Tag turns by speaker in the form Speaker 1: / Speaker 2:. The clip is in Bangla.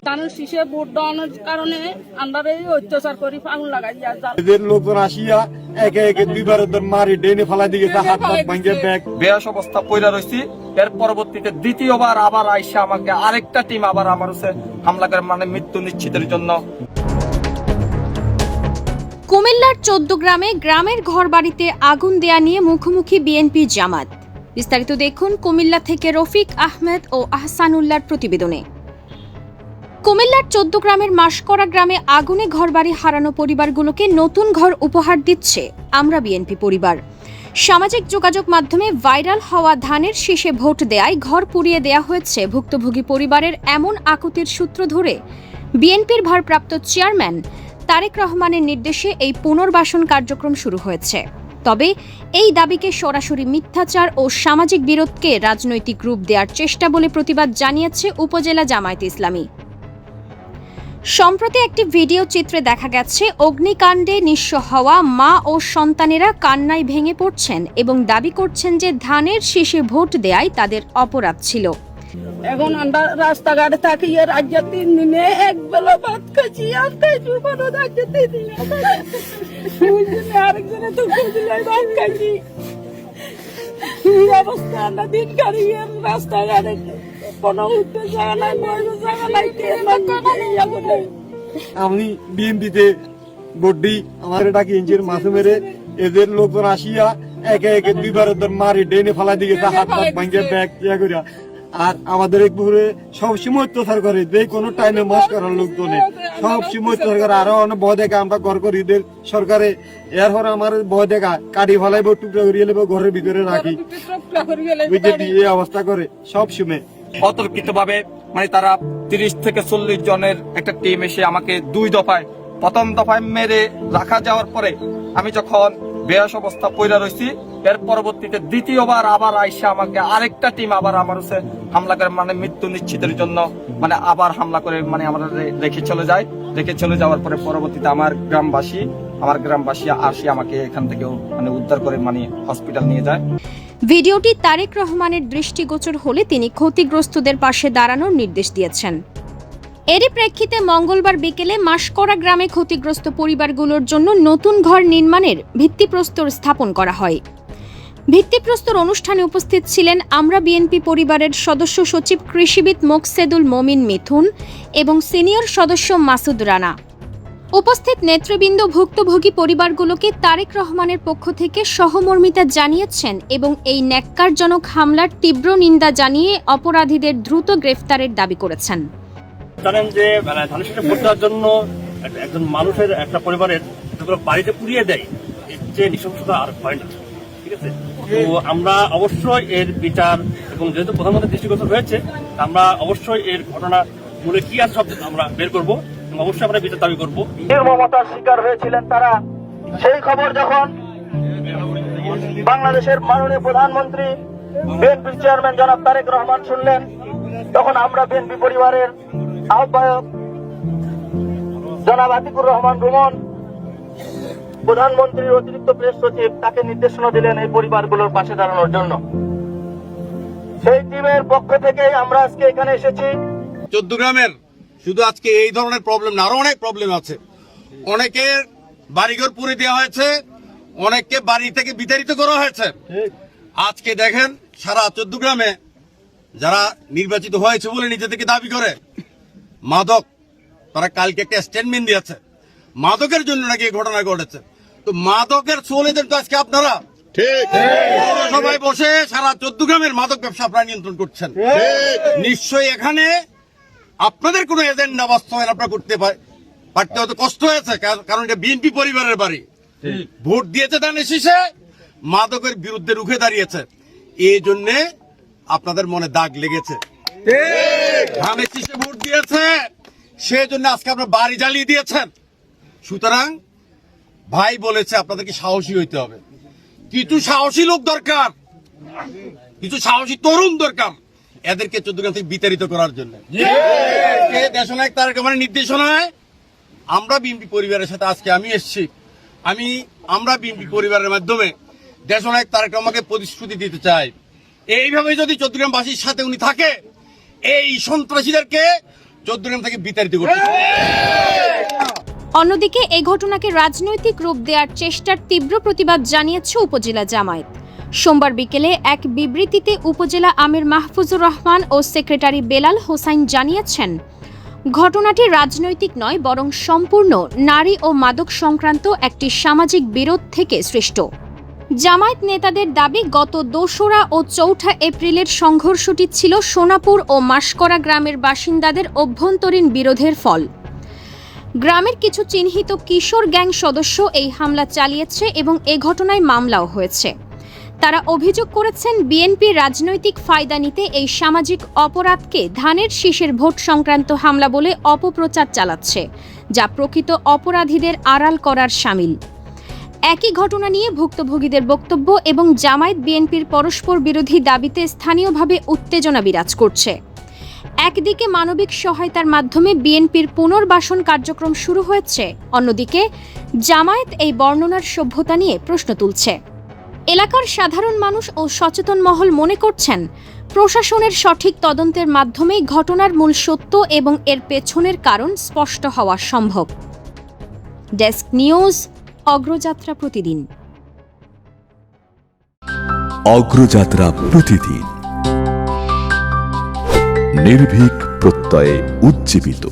Speaker 1: ধানের শীষে ভোট দেওয়ানোর কারণে আমরা এই অত্যাচার করি আগুন লাগাই
Speaker 2: এদের লোকজন আসিয়া একে একে দুইবার মারি ডেনে ফেলা দিয়ে হাত হাত ভাঙে ব্যাগ
Speaker 3: বেয়াস অবস্থা পয়রা রয়েছি। এর পরবর্তীতে দ্বিতীয়বার আবার আইসা আমাকে আরেকটা টিম আবার আমার হচ্ছে হামলা করে, মানে মৃত্যু নিশ্চিতের জন্য।
Speaker 4: কুমিল্লার 14 গ্রামে গ্রামের ঘরবাড়িতে আগুন দেয়া নিয়ে মুখোমুখি বিএনপি জামাত। বিস্তারিত দেখুন কুমিল্লা থেকে রফিক আহমেদ ও আহসানুল্লাহর প্রতিবেদনে। কুমিল্লার 14 গ্রামের মাসকরা গ্রামে আগুনে ঘরবাড়ি হারানো পরিবারগুলোকে নতুন ঘর উপহার দিচ্ছে আমরা বিএনপি পরিবার। সামাজিক যোগাযোগ মাধ্যমে ভাইরাল হওয়া ধানের শীষে ভোট দেয়ায় ঘর পুড়িয়ে দেয়া হয়েছে ভুক্তভোগী পরিবারের এমন আকুতির সূত্র ধরে বিএনপির ভারপ্রাপ্ত চেয়ারম্যান তারেক রহমানের নির্দেশে এই পুনর্বাসন কার্যক্রম শুরু হয়েছে। তবে এই দাবিকে সরাসরি মিথ্যাচার ও সামাজিক বিরোধকে রাজনৈতিক রূপ দেওয়ার চেষ্টা বলে প্রতিবাদ জানিয়েছে উপজেলা জামায়াতে ইসলামী। সম্প্রতি একটি ভিডিও চিত্রে দেখা গেছে অগ্নিকাণ্ডে নিঃস্ব হওয়া মা ও সন্তানেরা কান্নায় ভেঙে পড়ছেন এবং দাবি করছেন যে ধানের শীষে ভোট দেয়াই তাদের অপরাধ ছিল।
Speaker 1: এখন আমরা রাস্তাঘাটে থাকি, রাজ্যে 3 দিনে এক বেলা ভাত খাচ্ছি, আর খাইছি কোনো রাজ্যে 3 দিনে আরেকজনে তো খুঁজলাই ভাত খাইছি। এই অবস্থা আমরা দিন কাটিয়ে রাস্তাঘাটে কোনো উঠতে জায়গা নাই, বসতে জায়গা নাই,
Speaker 2: আমি বিএনপিতে ভোট দিই। আমার ডাকি ইঞ্জির মাথা মেরে এদের লোকজন আসিয়া একে একে দুইবার মারি ডেনে ফেলা দিয়ে হাত হাত ভাঙে ব্যাগ ইয়া করিয়া। আর আমাদের এক পুকুরে সবসময় অত্যাচার করে, যে কোনো টাইমে মাস করার লোকজনে সবসময় অত্যাচার করে। আরো অনেক ভয় দেখা আমরা ঘর করি ঈদের সরকারে, এর পরে আমার ভয় দেখা কাটি ফেলাইব, টুকরা করিয়ে নেবো, ঘরের ভিতরে রাখি, এই অবস্থা করে সবসময়।
Speaker 3: অতর্কিত ভাবে মানে তারা 30 থেকে 40 জনের একটা টিম এসে আমাকে 2 দফায়, প্রথম দফায় মেরে রাখা যাওয়ার পরে আমি যখন বেয়াস অবস্থা পয়রা রয়েছি, এর পরবর্তীতে দ্বিতীয়বার আবার আইসা আমাকে আরেকটা টিম আবার আমার হচ্ছে হামলা করে, মানে মৃত্যু নিশ্চিতের জন্য মানে আবার হামলা করে মানে আমরা রেখে চলে যায়। রেখে চলে যাওয়ার পরে পরবর্তীতে আমার গ্রামবাসী আসি আমাকে এখান থেকে মানে উদ্ধার করে মানে হসপিটাল নিয়ে যায়।
Speaker 4: ভিডিওটি তারেক রহমানের দৃষ্টিগোচর হলে তিনি ক্ষতিগ্রস্তদের পাশে দাঁড়ানোর নির্দেশ দিয়েছেন। এরই প্রেক্ষিতে মঙ্গলবার বিকেলে মাসকরা গ্রামে ক্ষতিগ্রস্ত পরিবারগুলোর জন্য নতুন ঘর নির্মাণের ভিত্তিপ্রস্তর স্থাপন করা হয়। ভিত্তিপ্রস্তর অনুষ্ঠানে উপস্থিত ছিলেন আমরা বিএনপি পরিবারের সদস্য সচিব কৃষিবিদ মোকসেদুল মমিন মিথুন এবং সিনিয়র সদস্য মাসুদ রানা। উপস্থিত নেতৃবৃন্দ ভুক্তভোগী পরিবারগুলোকে তারেক রহমানের পক্ষ থেকে সহমর্মিতা জানিয়েছেন এবং এই ন্যাক্কারজনক হামলার তীব্র নিন্দা জানিয়ে অপরাধীদের দ্রুত গ্রেফতারের দাবি করেছেন।
Speaker 5: জানেন যে ধানের শীষে ভোট দেওয়ার জন্য একজন মানুষের একটা পরিবারের বাড়িতে পুড়িয়ে দেয়, এর চেয়ে নৃশংসতা আর হয় না। ঠিক আছে, তো আমরা অবশ্যই এর বিচার, এবং যেহেতু প্রধানমন্ত্রীর দৃষ্টিগোচর হয়েছে, আমরা অবশ্যই এর ঘটনা মূলে কি আছে সব আমরা বের করবো, অবশ্যই আমরা বিচার দাবি করবো।
Speaker 6: নির্মমতার শিকার হয়েছিলেন তারা, সেই খবর যখন বাংলাদেশের মাননীয় প্রধানমন্ত্রী বিএনপির চেয়ারম্যান জনাব তারেক রহমান শুনলেন, তখন আমরা বিএনপি পরিবারের আহ্বায়ক জনাব আতিকুর রহমান রুমন, প্রধানমন্ত্রীর অতিরিক্ত প্রেস সচিব, তাকে নির্দেশনা দিলেন এই পরিবারগুলোর পাশে দাঁড়ানোর জন্য। সেই টিমের পক্ষ থেকে আমরা আজকে এখানে এসেছি।
Speaker 7: 14 গ্রামের শুধু আজকে এই ধরনের প্রবলেম না, আরো অনেক প্রবলেম আছে। অনেকের বাড়িঘর পুড়ে দেওয়া হয়েছে, অনেককে বাড়ি থেকে বিতাড়িত করা হয়েছে। আজকে দেখেন সারা 14 গ্রামে যারা নির্বাচিত হয়েছে বলে নিজেদেরকে দাবি করে মাদক, তারা কালকে একটা স্টেটমেন্ট দিয়েছে মাদকের জন্য নাকি এই ঘটনা ঘটেছে। তো মাদকের সোল এজেন্ট তো আজকে আপনারা সবাই বসে সারা 14 গ্রামের মাদক ব্যবসা আপনারা নিয়ন্ত্রণ করছেন। নিশ্চয়ই এখানে আপনাদের কোন এজেন্ডা বাস্তবায়ন আপনারা করতে পারতে হয়তো কষ্ট হয়েছে, কারণ এটা বিএনপি পরিবারের বাড়ি। ভোট দিয়েছে ধানের শীষে, মাদকের বিরুদ্ধে রুখে দাঁড়িয়েছে, এই জন্যে আপনাদের মনে দাগ লেগেছে। ধানের শীষে ভোট দিয়েছে, সেই জন্য আজকে আপনার বাড়ি জ্বালিয়ে দিয়েছেন। সুতরাং ভাই বলেছে আপনাদেরকে সাহসী হইতে হবে, কিছু সাহসী লোক দরকার, কিছু সাহসী তরুণ দরকার এদেরকে 14 গ্রাম থেকে বিতাড়িত করার জন্য। দেশনায়ক তারেক রহমানের নির্দেশনায় আমরা বিএনপি পরিবারের সাথে আজকে আমি এসেছি। আমরা বিএনপি পরিবারের মাধ্যমে দেশনায়ক তারেক রহমানকে প্রতিশ্রুতি দিতে চাই, এইভাবে যদি 14 গ্রামবাসীর সাথে উনি থাকে, এই সন্ত্রাসীদেরকে চৌদ্দগ্রাম থেকে বিতাড়িত করতেছে।
Speaker 4: অন্যদিকে এই ঘটনাকে রাজনৈতিক রূপ দেওয়ার চেষ্টার তীব্র প্রতিবাদ জানিয়েছে উপজেলা জামায়াত। সোমবার বিকেলে এক বিবৃতিতে উপজেলা আমির মাহফুজুর রহমান ও সেক্রেটারি বেলাল হোসাইন জানিয়েছেন, ঘটনাটি রাজনৈতিক নয় বরং সম্পূর্ণ নারী ও মাদক সংক্রান্ত একটি সামাজিক বিরোধ থেকে সৃষ্ট। জামায়াত নেতাদের দাবি, গত ২রা ও ৪ঠা এপ্রিলের সংঘর্ষটি ছিল সোনাপুর ও মাসকরা গ্রামের বাসিন্দাদের অভ্যন্তরীণ বিরোধের ফল। গ্রামের কিছু চিহ্নিত কিশোর গ্যাং সদস্য এই হামলা চালিয়েছে এবং এ ঘটনায় মামলাও হয়েছে। তারা অভিযোগ করেছেন, বিএনপি রাজনৈতিক ফায়দা নিতে এই সামাজিক অপরাধকে ধানের শীষের ভোট সংক্রান্ত হামলা বলে অপপ্রচার চালাচ্ছে, যা প্রকৃত অপরাধীদের আড়াল করার শামিল। একই ঘটনা নিয়ে ভুক্তভোগীদের বক্তব্য এবং জামায়াত বিএনপির পরস্পর বিরোধী দাবিতে স্থানীয়ভাবে উত্তেজনা বিরাজ করছে। একদিকে মানবিক সহায়তার মাধ্যমে বিএনপির পুনর্বাসন কার্যক্রম শুরু হয়েছে, অন্যদিকে জামায়াত এই বর্ণনার সভ্যতা নিয়ে প্রশ্ন তুলছে। এলাকার সাধারণ মানুষ ও সচেতন মহল মনে করছেন, প্রশাসনের সঠিক তদন্তের মাধ্যমেই ঘটনার মূল সত্য এবং এর পেছনের কারণ স্পষ্ট হওয়া সম্ভব। ডেস্ক নিউজ, অগ্রযাত্রা প্রতিদিন।
Speaker 8: অগ্রযাত্রা প্রতিদিন, নির্ভীক প্রত্যয়ে উজ্জীবিত।